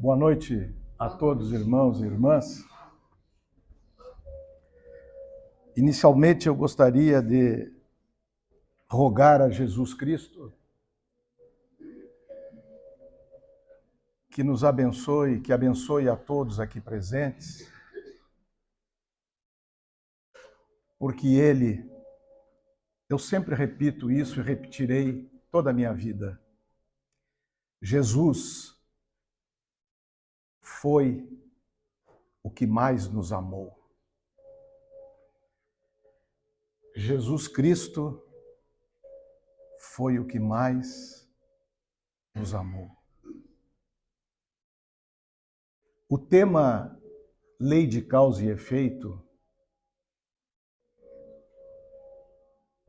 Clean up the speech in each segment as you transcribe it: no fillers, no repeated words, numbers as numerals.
Boa noite a todos, irmãos e irmãs. Inicialmente, eu gostaria de rogar a Jesus Cristo que nos abençoe, que abençoe a todos aqui presentes, porque Ele, eu sempre repito isso e repetirei toda a minha vida, Jesus foi o que mais nos amou. Jesus Cristo foi o que mais nos amou. O tema lei de causa e efeito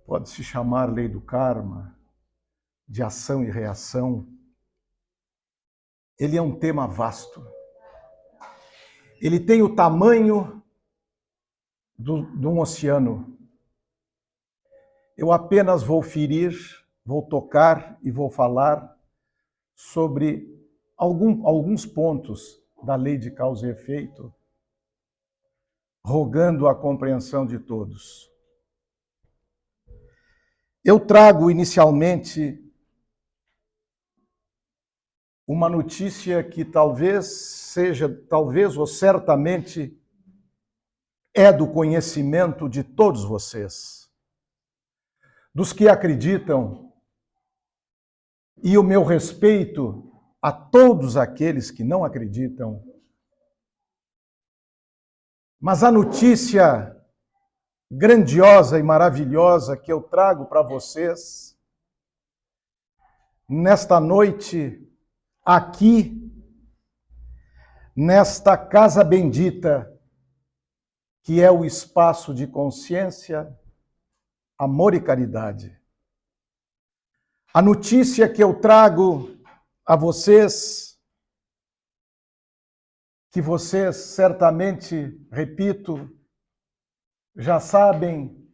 pode se chamar lei do karma, de ação e reação. Ele é um tema vasto. Ele tem o tamanho de um oceano. Eu apenas vou ferir, vou tocar e vou falar sobre alguns pontos da lei de causa e efeito, rogando a compreensão de todos. Eu trago inicialmente uma notícia que talvez ou certamente é do conhecimento de todos vocês, dos que acreditam, e o meu respeito a todos aqueles que não acreditam. Mas a notícia grandiosa e maravilhosa que eu trago para vocês nesta noite, aqui, nesta casa bendita, que é o espaço de consciência, amor e caridade. A notícia que eu trago a vocês, que vocês certamente, repito, já sabem,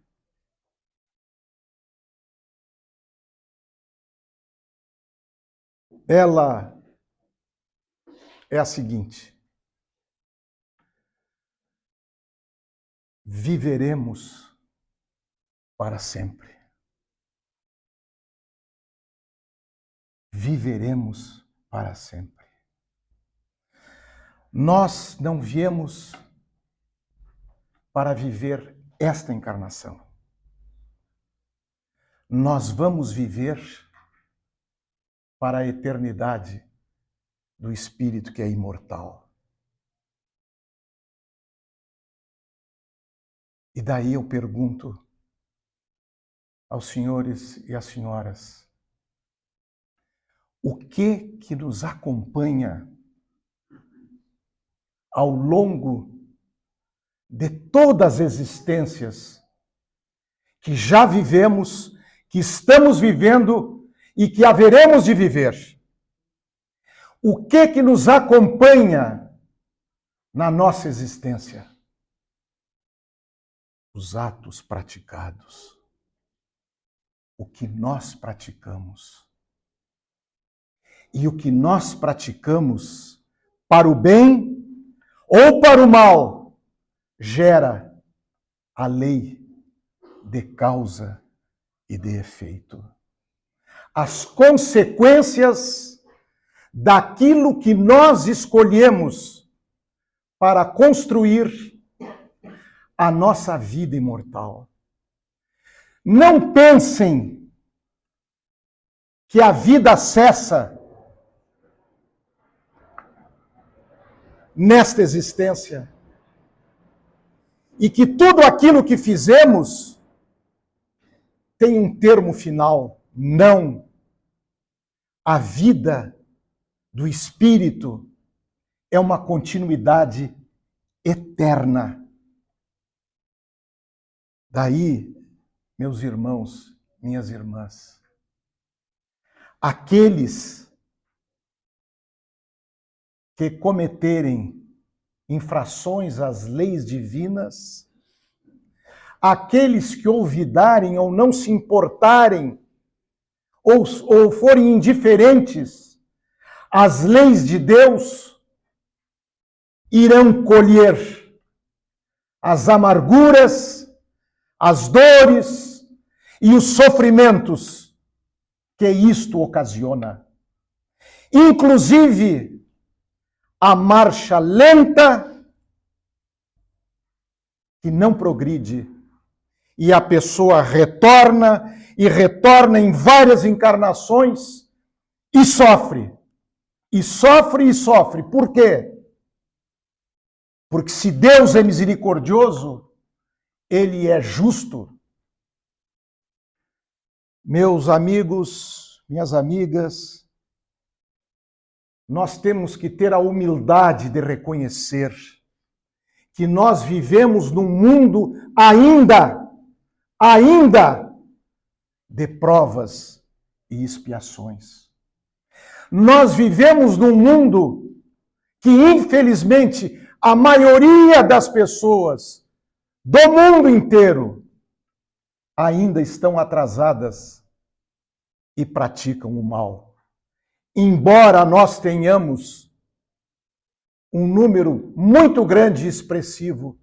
ela é a seguinte: viveremos para sempre. Viveremos para sempre. Nós não viemos para viver esta encarnação. Nós vamos viver para a eternidade do Espírito que é imortal. E daí eu pergunto aos senhores e às senhoras, o que nos acompanha ao longo de todas as existências que já vivemos, que estamos vivendo e que haveremos de viver? O que nos acompanha na nossa existência? Os atos praticados. O que nós praticamos. E o que nós praticamos para o bem ou para o mal gera a lei de causa e de efeito. As consequências daquilo que nós escolhemos para construir a nossa vida imortal. Não pensem que a vida cessa nesta existência e que tudo aquilo que fizemos tem um termo final. Não. A vida do Espírito é uma continuidade eterna. Daí, meus irmãos, minhas irmãs, aqueles que cometerem infrações às leis divinas, aqueles que olvidarem ou não se importarem, ou forem indiferentes às leis de Deus, irão colher as amarguras, as dores e os sofrimentos que isto ocasiona. Inclusive, a marcha lenta que não progride, e a pessoa retorna e retorna em várias encarnações e sofre. E sofre e sofre. Por quê? Porque se Deus é misericordioso, Ele é justo. Meus amigos, minhas amigas, nós temos que ter a humildade de reconhecer que nós vivemos num mundo ainda de provas e expiações. Nós vivemos num mundo que, infelizmente, a maioria das pessoas do mundo inteiro ainda estão atrasadas e praticam o mal. Embora nós tenhamos um número muito grande e expressivo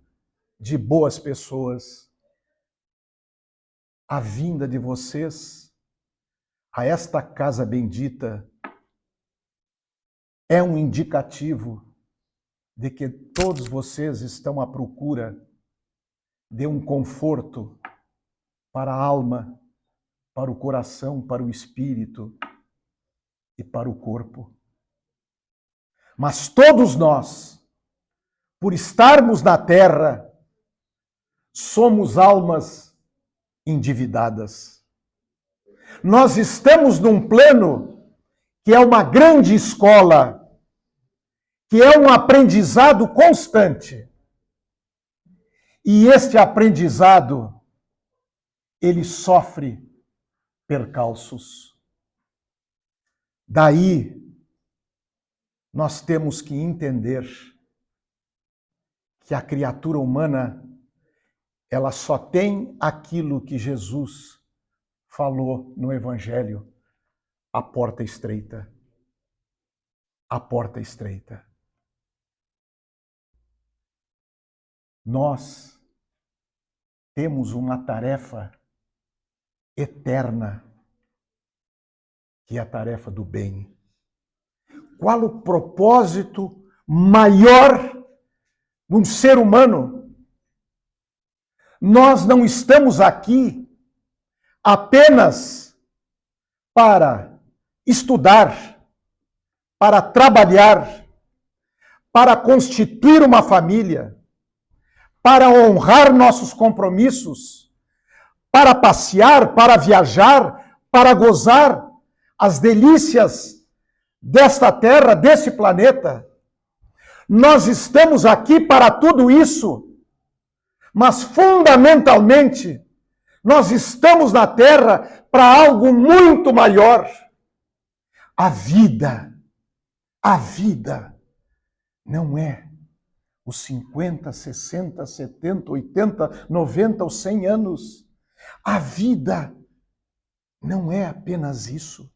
de boas pessoas, a vinda de vocês a esta casa bendita é um indicativo de que todos vocês estão à procura de um conforto para a alma, para o coração, para o espírito e para o corpo. Mas todos nós, por estarmos na terra, somos almas endividadas. Nós estamos num plano que é uma grande escola, que é um aprendizado constante. E este aprendizado, ele sofre percalços. Daí, nós temos que entender que a criatura humana, ela só tem aquilo que Jesus falou no Evangelho, a porta estreita. A porta estreita. Nós temos uma tarefa eterna, que é a tarefa do bem. Qual o propósito maior de um ser humano? Nós não estamos aqui apenas para estudar, para trabalhar, para constituir uma família, para honrar nossos compromissos, para passear, para viajar, para gozar as delícias desta terra, desse planeta. Nós estamos aqui para tudo isso, mas fundamentalmente nós estamos na terra para algo muito maior. A vida não é os 50, 60, 70, 80, 90 ou 100 anos. A vida não é apenas isso.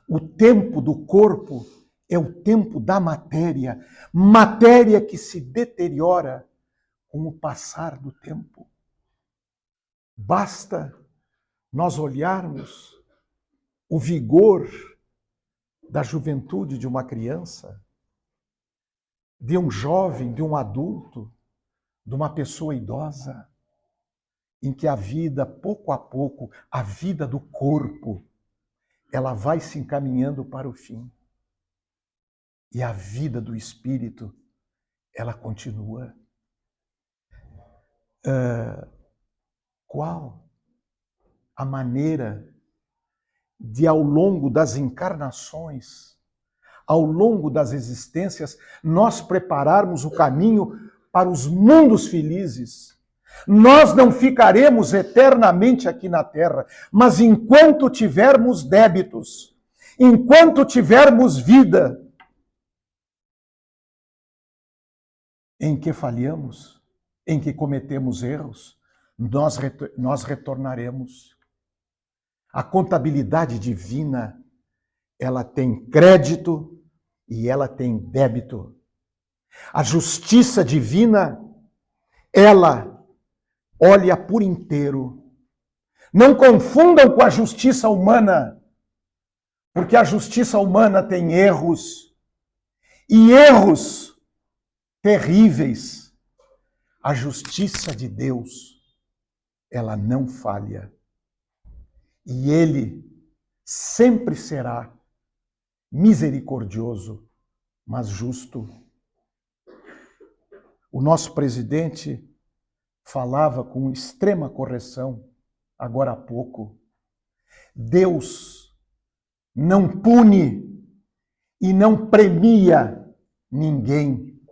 O tempo do corpo é o tempo da matéria, matéria que se deteriora com o passar do tempo. Basta nós olharmos o vigor da juventude de uma criança, de um jovem, de um adulto, de uma pessoa idosa, em que a vida, pouco a pouco, a vida do corpo, ela vai se encaminhando para o fim. E a vida do espírito, ela continua. Qual a maneira de, ao longo das encarnações, ao longo das existências, nós prepararmos o caminho para os mundos felizes? Nós não ficaremos eternamente aqui na Terra, mas enquanto tivermos débitos, enquanto tivermos vida, em que falhamos, em que cometemos erros, nós retornaremos. A contabilidade divina, ela tem crédito e ela tem débito. A justiça divina, ela olha por inteiro. Não confundam com a justiça humana, porque a justiça humana tem erros, e erros terríveis. A justiça de Deus, ela não falha. E Ele sempre será misericordioso, mas justo. O nosso presidente falava com extrema correção, agora há pouco. Deus não pune e não premia ninguém.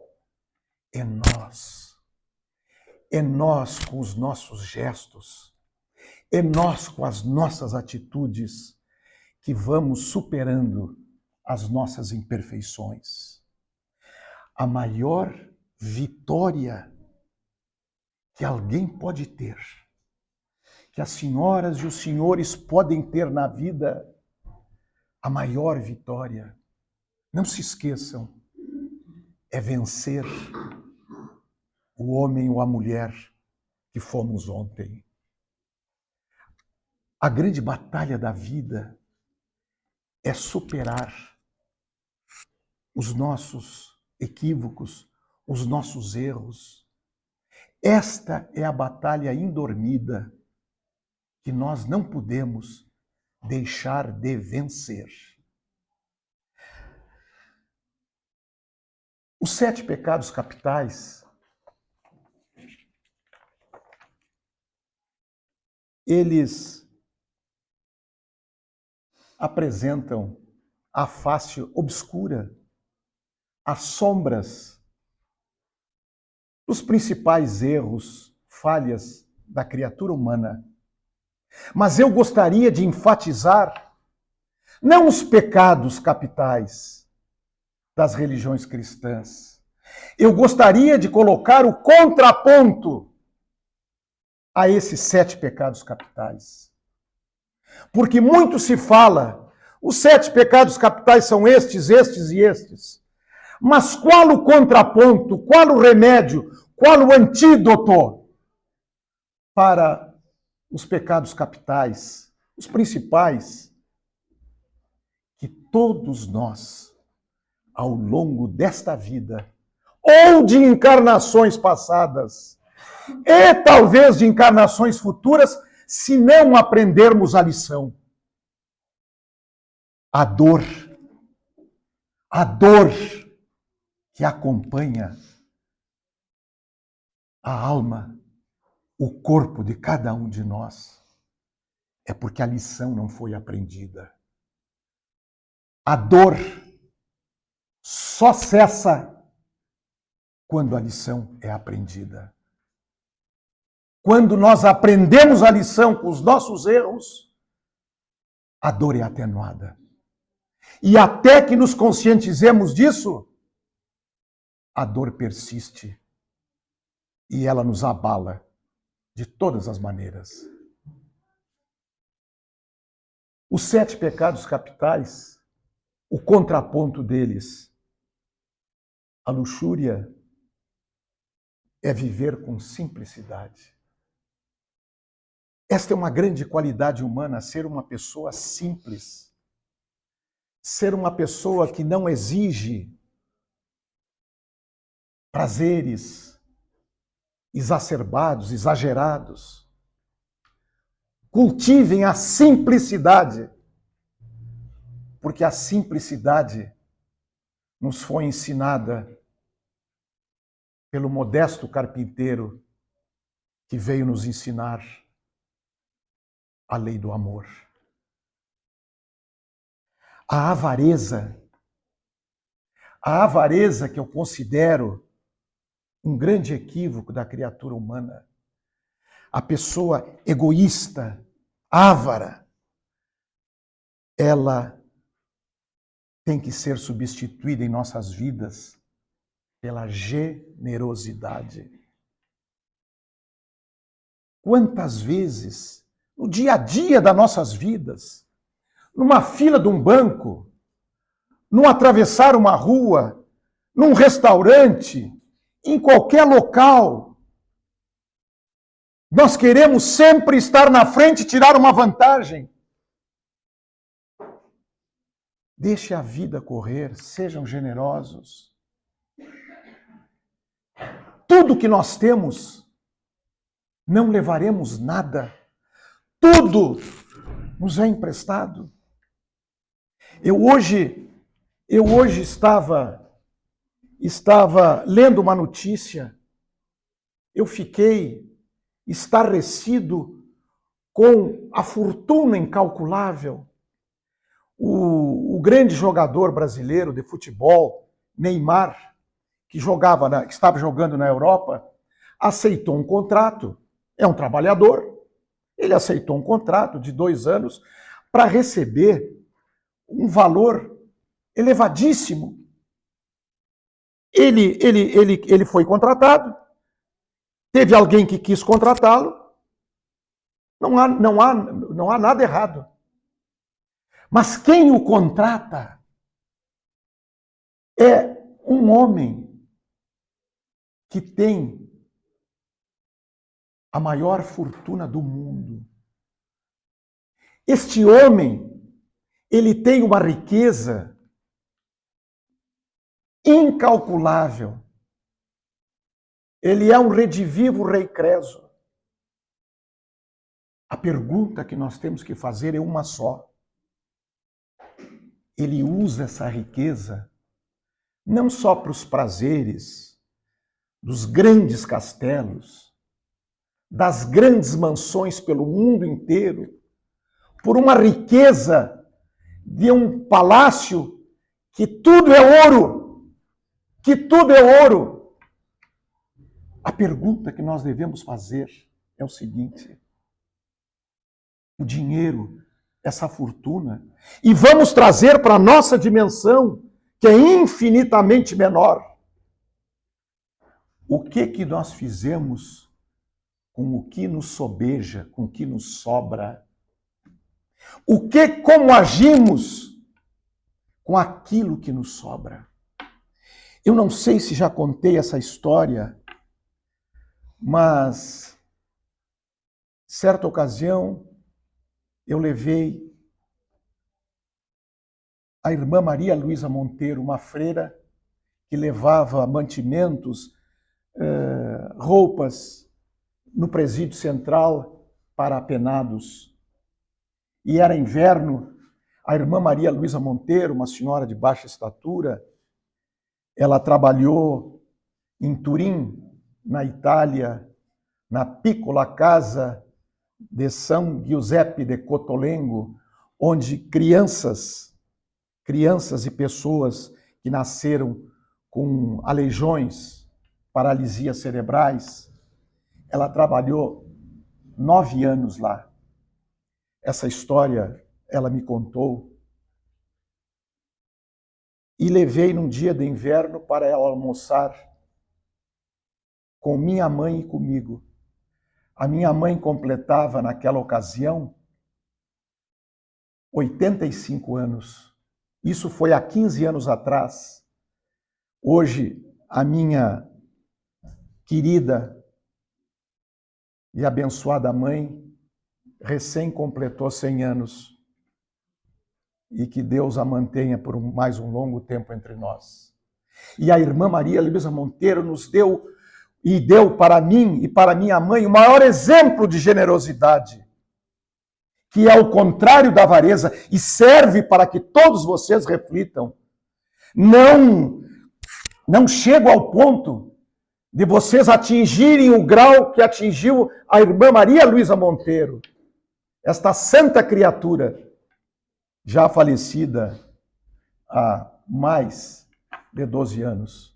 É nós. É nós com os nossos gestos. É nós com as nossas atitudes que vamos superando as nossas imperfeições. A maior vitória que alguém pode ter, que as senhoras e os senhores podem ter na vida, a maior vitória, não se esqueçam, é vencer o homem ou a mulher que fomos ontem. A grande batalha da vida é superar os nossos equívocos, os nossos erros. Esta é a batalha indormida que nós não podemos deixar de vencer. Os 7 pecados capitais, eles apresentam a face obscura, as sombras dos principais erros, falhas da criatura humana. Mas eu gostaria de enfatizar não os pecados capitais das religiões cristãs. Eu gostaria de colocar o contraponto a esses 7 pecados capitais. Porque muito se fala, os 7 pecados capitais são estes, estes e estes. Mas qual o contraponto, qual o remédio, qual o antídoto para os pecados capitais, os principais, que todos nós, ao longo desta vida, ou de encarnações passadas, e talvez de encarnações futuras, se não aprendermos a lição. A dor que acompanha a alma, o corpo de cada um de nós, é porque a lição não foi aprendida. A dor só cessa quando a lição é aprendida. Quando nós aprendemos a lição com os nossos erros, a dor é atenuada. E até que nos conscientizemos disso, a dor persiste e ela nos abala de todas as maneiras. Os 7 pecados capitais, o contraponto deles, a luxúria, é viver com simplicidade. Esta é uma grande qualidade humana, ser uma pessoa simples. Ser uma pessoa que não exige prazeres exacerbados, exagerados. Cultivem a simplicidade, porque a simplicidade nos foi ensinada pelo modesto carpinteiro que veio nos ensinar a lei do amor. A avareza que eu considero um grande equívoco da criatura humana, a pessoa egoísta, avara, ela tem que ser substituída em nossas vidas pela generosidade. Quantas vezes, no dia a dia das nossas vidas, numa fila de um banco, num atravessar uma rua, num restaurante, em qualquer local. Nós queremos sempre estar na frente e tirar uma vantagem. Deixe a vida correr, sejam generosos. Tudo que nós temos, não levaremos nada. Tudo nos é emprestado. Eu hoje estava lendo uma notícia. Eu fiquei estarrecido com a fortuna incalculável. O grande jogador brasileiro de futebol, Neymar, que estava jogando na Europa, aceitou um contrato, é um trabalhador, ele aceitou um contrato de 2 anos para receber um valor elevadíssimo. Ele foi contratado, teve alguém que quis contratá-lo, não há nada errado. Mas quem o contrata é um homem que tem a maior fortuna do mundo. Este homem, ele tem uma riqueza incalculável. Ele é um redivivo rei Creso. A pergunta que nós temos que fazer é uma só. Ele usa essa riqueza não só para os prazeres dos grandes castelos, das grandes mansões pelo mundo inteiro, por uma riqueza de um palácio que tudo é ouro, que tudo é ouro. A pergunta que nós devemos fazer é o seguinte: o dinheiro, essa fortuna, e vamos trazer para a nossa dimensão, que é infinitamente menor. O que nós fizemos com o que nos sobeja, com o que nos sobra? Como agimos com aquilo que nos sobra? Eu não sei se já contei essa história, mas certa ocasião eu levei a irmã Maria Luísa Monteiro, uma freira que levava mantimentos, roupas no presídio central para apenados. E era inverno. A irmã Maria Luísa Monteiro, uma senhora de baixa estatura, ela trabalhou em Turim, na Itália, na Piccola Casa de São Giuseppe de Cotolengo, onde crianças e pessoas que nasceram com aleijões, paralisias cerebrais, ela trabalhou 9 anos lá. Essa história ela me contou. E levei num dia de inverno para ela almoçar com minha mãe e comigo. A minha mãe completava, naquela ocasião, 85 anos. Isso foi há 15 anos atrás. Hoje, a minha querida e abençoada mãe recém completou 100 anos. E que Deus a mantenha por mais um longo tempo entre nós. E a irmã Maria Luísa Monteiro nos deu para mim e para minha mãe o maior exemplo de generosidade, que é o contrário da avareza e serve para que todos vocês reflitam. Não chego ao ponto de vocês atingirem o grau que atingiu a irmã Maria Luísa Monteiro, esta santa criatura, já falecida há mais de 12 anos.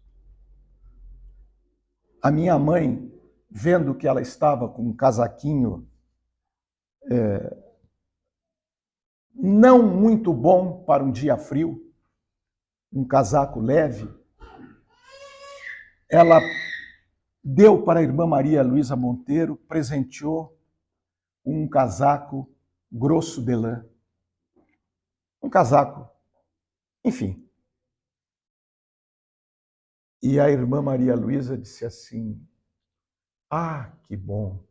A minha mãe, vendo que ela estava com um casaquinho não muito bom para um dia frio, um casaco leve, ela deu para a irmã Maria Luísa Monteiro, presenteou um casaco grosso de lã. Um casaco, enfim. E a irmã Maria Luísa disse assim: ah, que bom,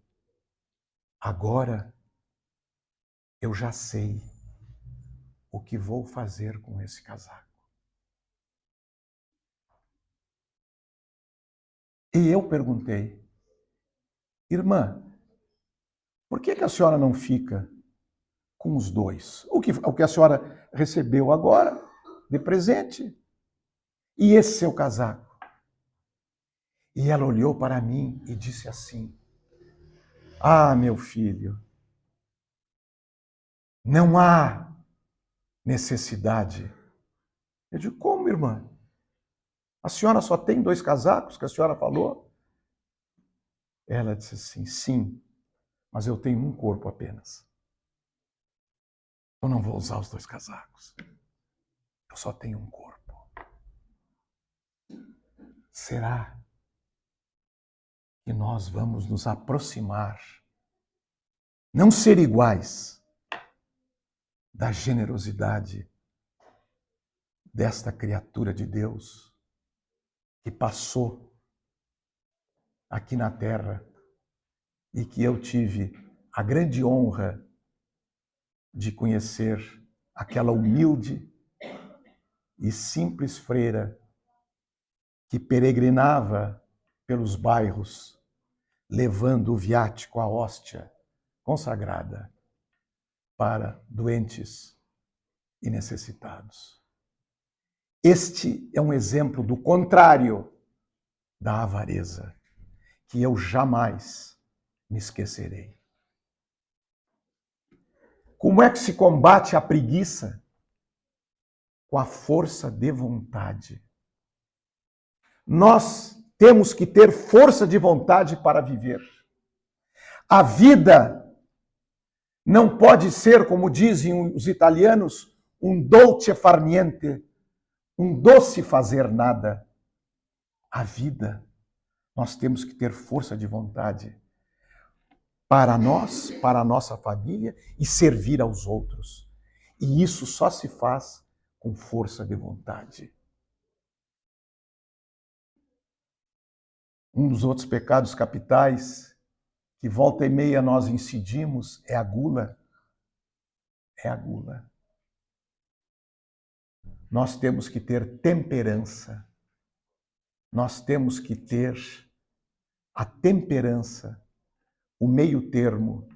agora eu já sei o que vou fazer com esse casaco. E eu perguntei: irmã, por que a senhora não fica com os dois? O que a senhora recebeu agora de presente e esse seu casaco? E ela olhou para mim e disse assim: ah, meu filho, não há necessidade. Eu digo: como, irmã? A senhora só tem 2 casacos que a senhora falou? Ela disse assim: sim, mas eu tenho um corpo apenas. Eu não vou usar os 2 casacos. Eu só tenho um corpo. Será que nós vamos nos aproximar, não ser iguais, da generosidade desta criatura de Deus que passou aqui na terra e que eu tive a grande honra de conhecer, aquela humilde e simples freira que peregrinava pelos bairros, levando o viático, a hóstia consagrada para doentes e necessitados. Este é um exemplo do contrário da avareza, que eu jamais me esquecerei. Como é que se combate a preguiça? Com a força de vontade. Nós temos que ter força de vontade para viver. A vida não pode ser, como dizem os italianos, um dolce far niente, um doce fazer nada. A vida, nós temos que ter força de vontade para nós, para a nossa família e servir aos outros. E isso só se faz com força de vontade. Um dos outros pecados capitais que volta e meia nós incidimos é a gula. É a gula. Nós temos que ter temperança. Nós temos que ter a temperança, o meio termo.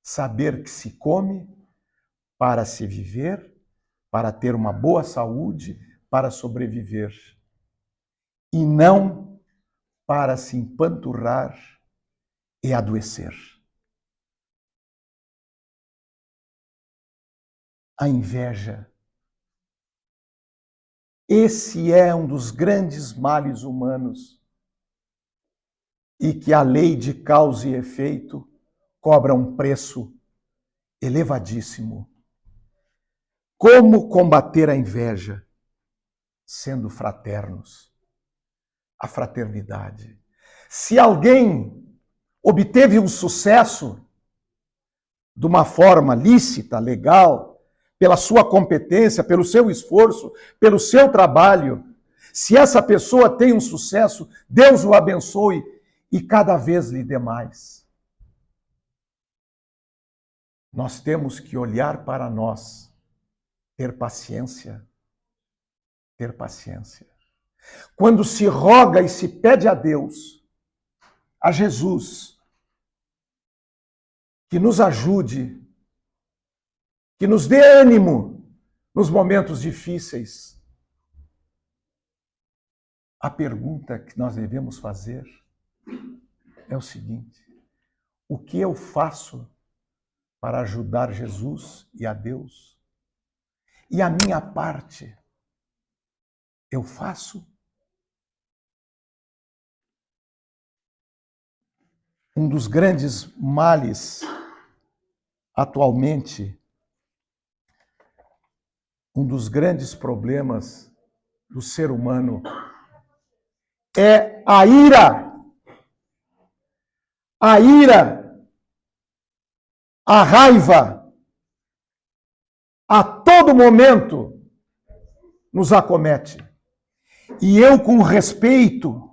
Saber que se come para se viver, para ter uma boa saúde, para sobreviver. E não para se empanturrar e adoecer. A inveja. Esse é um dos grandes males humanos e que a lei de causa e efeito cobra um preço elevadíssimo. Como combater a inveja? Sendo fraternos. A fraternidade. Se alguém obteve um sucesso de uma forma lícita, legal, pela sua competência, pelo seu esforço, pelo seu trabalho, se essa pessoa tem um sucesso, Deus o abençoe e cada vez lhe dê mais. Nós temos que olhar para nós, ter paciência, ter paciência. Quando se roga e se pede a Deus, a Jesus, que nos ajude, que nos dê ânimo nos momentos difíceis, a pergunta que nós devemos fazer é o seguinte: o que eu faço para ajudar Jesus e a Deus? E a minha parte, eu faço? Um dos grandes males atualmente, um dos grandes problemas do ser humano é a ira. A ira, a raiva, a todo momento nos acomete. E eu, com respeito,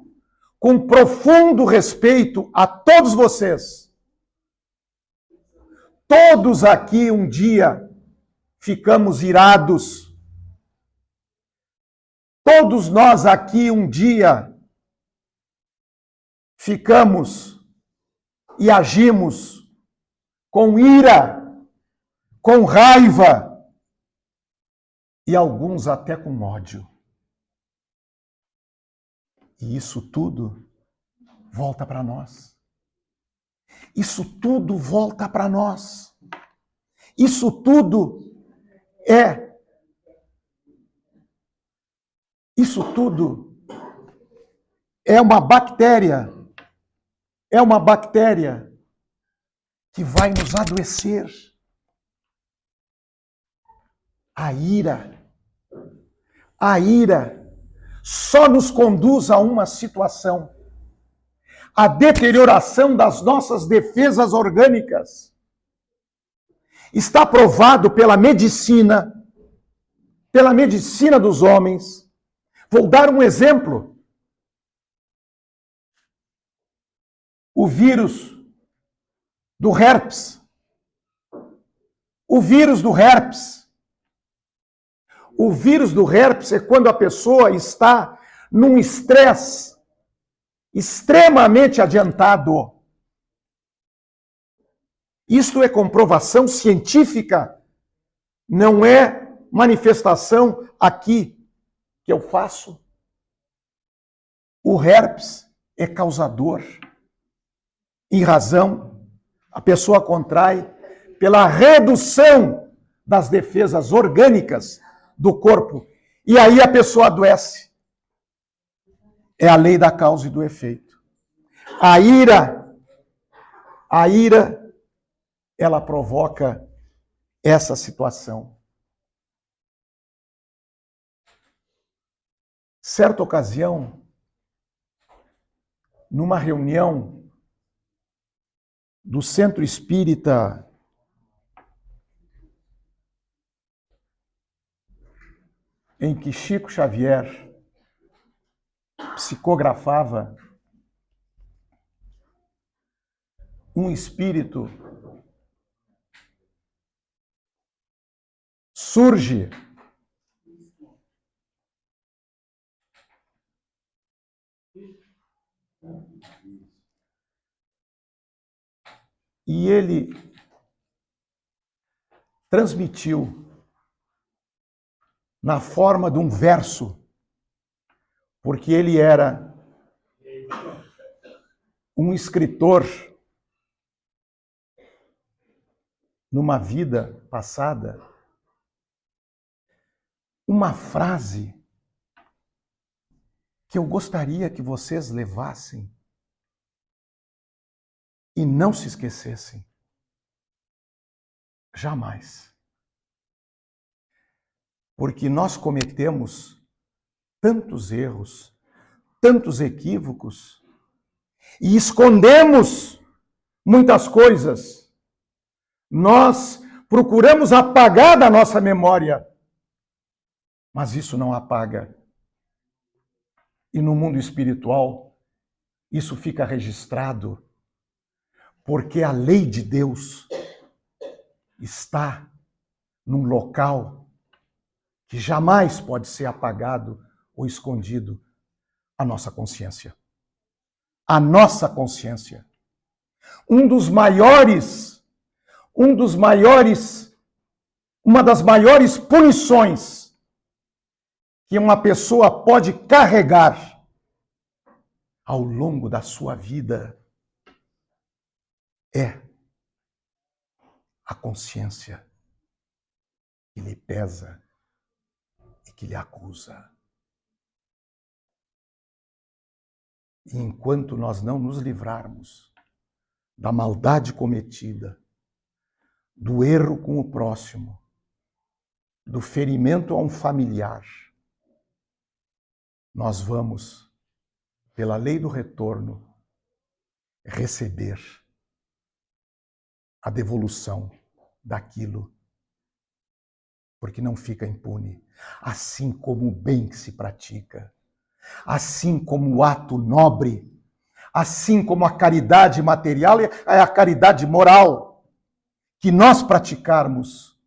com profundo respeito a todos vocês, todos aqui um dia ficamos irados. Todos nós aqui um dia ficamos e agimos com ira, com raiva e alguns até com ódio. E isso tudo volta para nós. Isso tudo volta para nós. Isso tudo é uma bactéria. É uma bactéria que vai nos adoecer. A ira só nos conduz a uma situação: a deterioração das nossas defesas orgânicas. Está provado pela medicina dos homens. Vou dar um exemplo. O vírus do herpes. O vírus do herpes. O vírus do herpes é quando a pessoa está num estresse extremamente adiantado. Isto é comprovação científica, não é manifestação aqui que eu faço. O herpes é causador. Em razão, a pessoa contrai pela redução das defesas orgânicas do corpo. E aí a pessoa adoece. É a lei da causa e do efeito. A ira, ela provoca essa situação. Certa ocasião, numa reunião do Centro Espírita em que Chico Xavier psicografava, um espírito surge e ele transmitiu na forma de um verso, porque ele era um escritor numa vida passada, uma frase que eu gostaria que vocês levassem e não se esquecessem. Jamais. Porque nós cometemos tantos erros, tantos equívocos, e escondemos muitas coisas. Nós procuramos apagar da nossa memória, mas isso não apaga. E no mundo espiritual, isso fica registrado, porque a lei de Deus está num local que jamais pode ser apagado ou escondido: a nossa consciência. A nossa consciência. Uma das maiores punições que uma pessoa pode carregar ao longo da sua vida é a consciência que lhe pesa e que lhe acusa. E enquanto nós não nos livrarmos da maldade cometida, do erro com o próximo, do ferimento a um familiar, nós vamos, pela lei do retorno, receber a devolução daquilo, porque não fica impune. Assim como o bem que se pratica Assim como o ato nobre, assim como a caridade material é a caridade moral, que nós praticarmos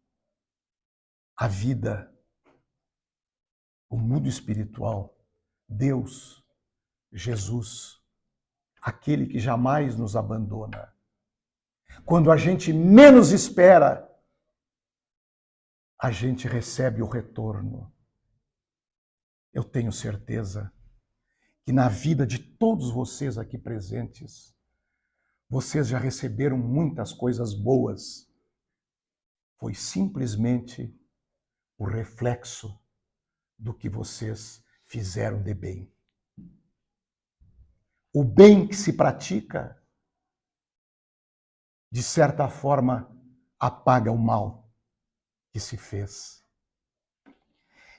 a vida, o mundo espiritual, Deus, Jesus, aquele que jamais nos abandona. Quando a gente menos espera, a gente recebe o retorno. Eu tenho certeza que na vida de todos vocês aqui presentes, vocês já receberam muitas coisas boas. Foi simplesmente o reflexo do que vocês fizeram de bem. O bem que se pratica, de certa forma, apaga o mal que se fez.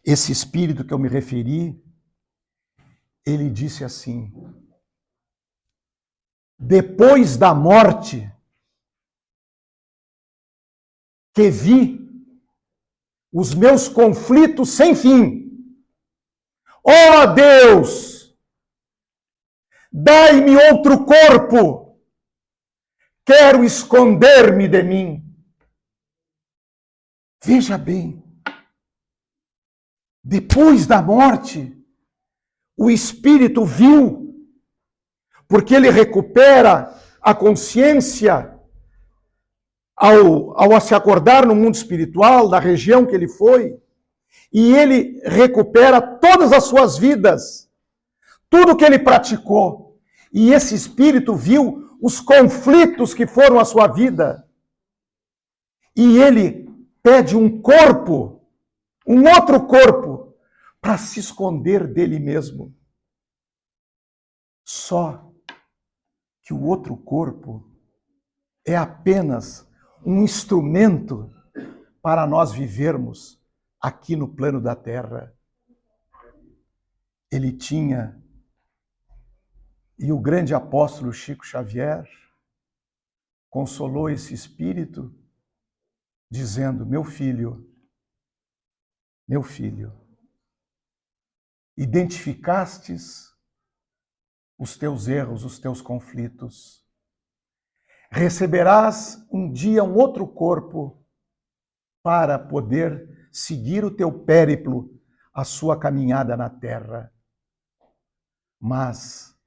Esse espírito que eu me referi, ele disse assim: depois da morte, que vi os meus conflitos sem fim. Ó Deus, dai-me outro corpo, quero esconder-me de mim. Veja bem, depois da morte, o espírito viu, porque ele recupera a consciência ao se acordar no mundo espiritual, da região que ele foi, e ele recupera todas as suas vidas, tudo que ele praticou. E esse espírito viu os conflitos que foram a sua vida. E ele pede um corpo, um outro corpo, para se esconder dele mesmo. Só que o outro corpo é apenas um instrumento para nós vivermos aqui no plano da Terra. Ele tinha, e o grande apóstolo Chico Xavier consolou esse espírito, dizendo: meu filho, identificastes os teus erros, os teus conflitos. Receberás um dia um outro corpo para poder seguir o teu périplo, a sua caminhada na terra. Mas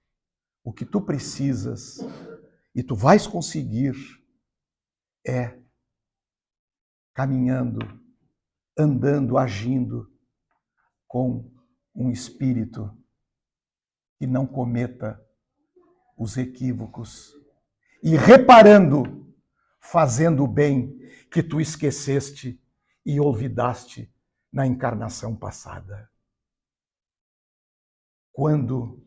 o que tu precisas, e tu vais conseguir, é caminhando, andando, agindo com um espírito que não cometa os equívocos e reparando, fazendo o bem que tu esqueceste e olvidaste na encarnação passada. Quando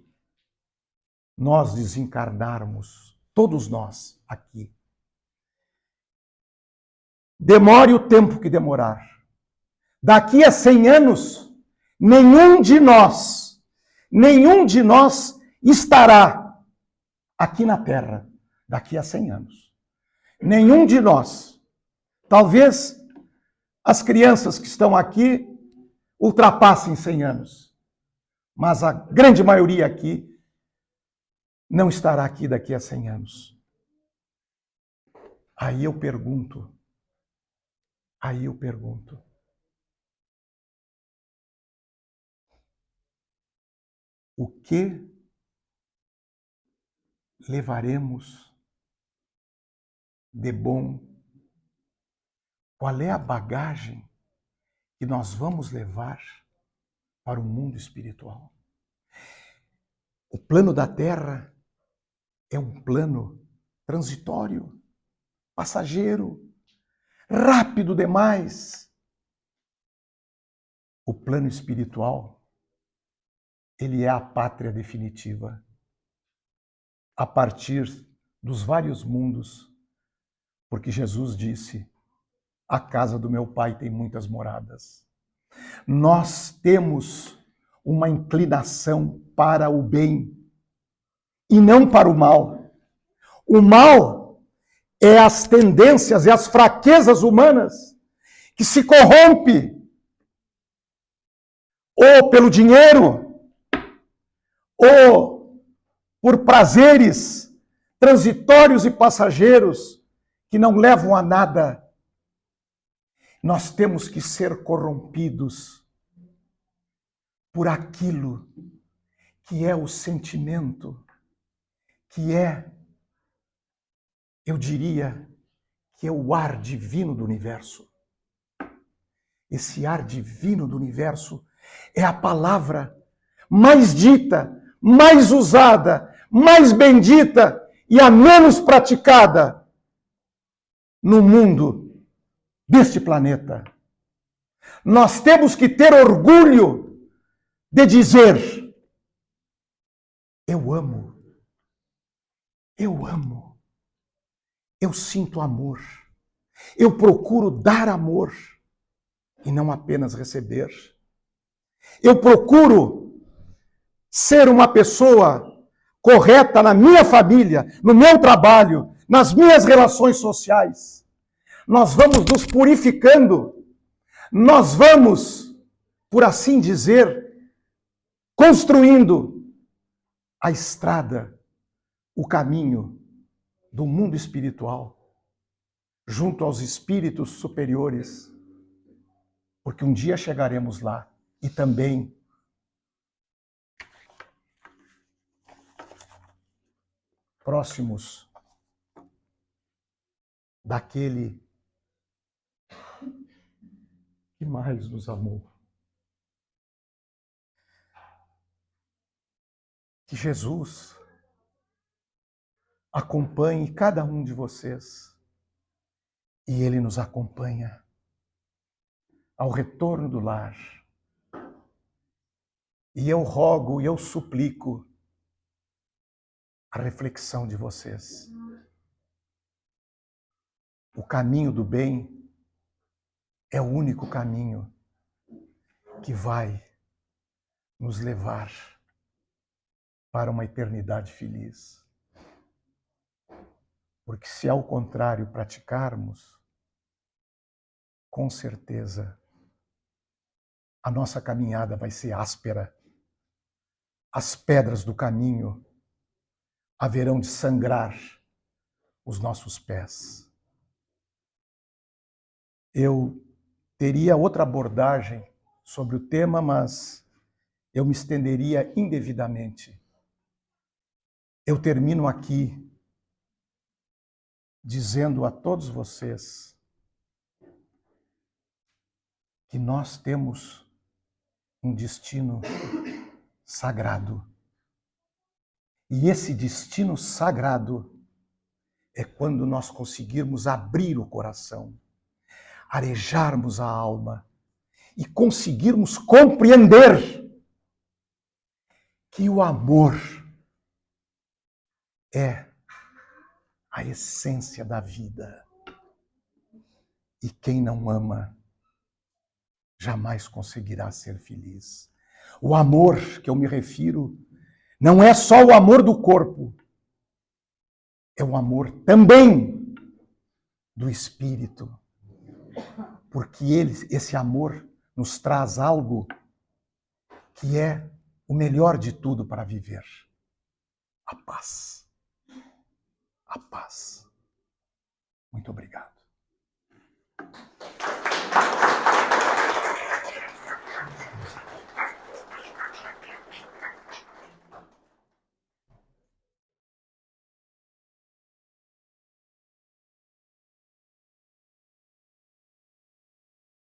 nós desencarnarmos, todos nós aqui, demore o tempo que demorar, daqui a 100 anos, nenhum de nós estará aqui na Terra daqui a 100 anos. Nenhum de nós. Talvez as crianças que estão aqui ultrapassem 100 anos, mas a grande maioria aqui não estará aqui daqui a 100 anos. Aí eu pergunto, o que levaremos de bom? Qual é a bagagem que nós vamos levar para o mundo espiritual? O plano da Terra é um plano transitório, passageiro, rápido demais. O plano espiritual, ele é a pátria definitiva. A partir dos vários mundos, porque Jesus disse: a casa do meu Pai tem muitas moradas. Nós temos uma inclinação para o bem e não para o mal. O mal é as tendências e as fraquezas humanas que se corrompe ou pelo dinheiro, ou por prazeres transitórios e passageiros que não levam a nada. Nós temos que ser corrompidos por aquilo que é o sentimento, que é, eu diria, que é o ar divino do universo. Esse ar divino do universo é a palavra mais dita, mais usada, mais bendita e a menos praticada no mundo deste planeta. Nós temos que ter orgulho de dizer: eu amo, eu sinto amor, eu procuro dar amor e não apenas receber. Eu procuro ser uma pessoa correta na minha família, no meu trabalho, nas minhas relações sociais. Nós vamos nos purificando, nós vamos, por assim dizer, construindo a estrada, o caminho do mundo espiritual, junto aos espíritos superiores, porque um dia chegaremos lá e também próximos daquele que mais nos amou. Que Jesus acompanhe cada um de vocês e Ele nos acompanha ao retorno do lar. E eu rogo e eu suplico a reflexão de vocês. O caminho do bem é o único caminho que vai nos levar para uma eternidade feliz. Porque se ao contrário praticarmos, com certeza a nossa caminhada vai ser áspera. As pedras do caminho haverão de sangrar os nossos pés. Eu teria outra abordagem sobre o tema, mas eu me estenderia indevidamente. Eu termino aqui dizendo a todos vocês que nós temos um destino sagrado. E esse destino sagrado é quando nós conseguirmos abrir o coração, arejarmos a alma e conseguirmos compreender que o amor é a essência da vida. E quem não ama jamais conseguirá ser feliz. O amor que eu me refiro não é só o amor do corpo, é o amor também do espírito. Porque esse amor nos traz algo que é o melhor de tudo para viver. A paz. A paz. Muito obrigado.